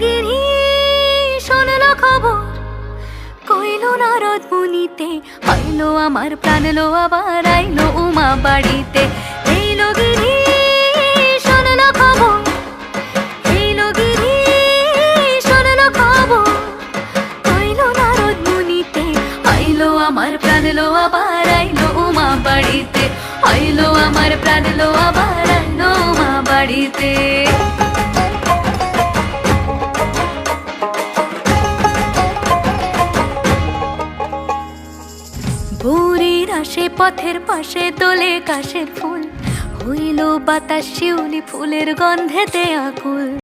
গিরি শোনলো খবর, কইলো নারদ মুনিতে, আইলো আমার প্রাণ লো আবার আইলো উমা বাড়িতে। এইলো গিরি শোনলো খবর, এইলো গিরি শোনলো খবর, কইলো নারদ মুনিতে, আইলো আমার প্রাণ লো আবার আইলো উমা বাড়িতে, আইলো আমার প্রাণ লো আবার আইলো উমা বাড়িতে। ভোরের আসে পথের পাশে তোলে কাশের ফুল, হইল বাতাস শিউলি ফুলের গন্ধেতে আকুল।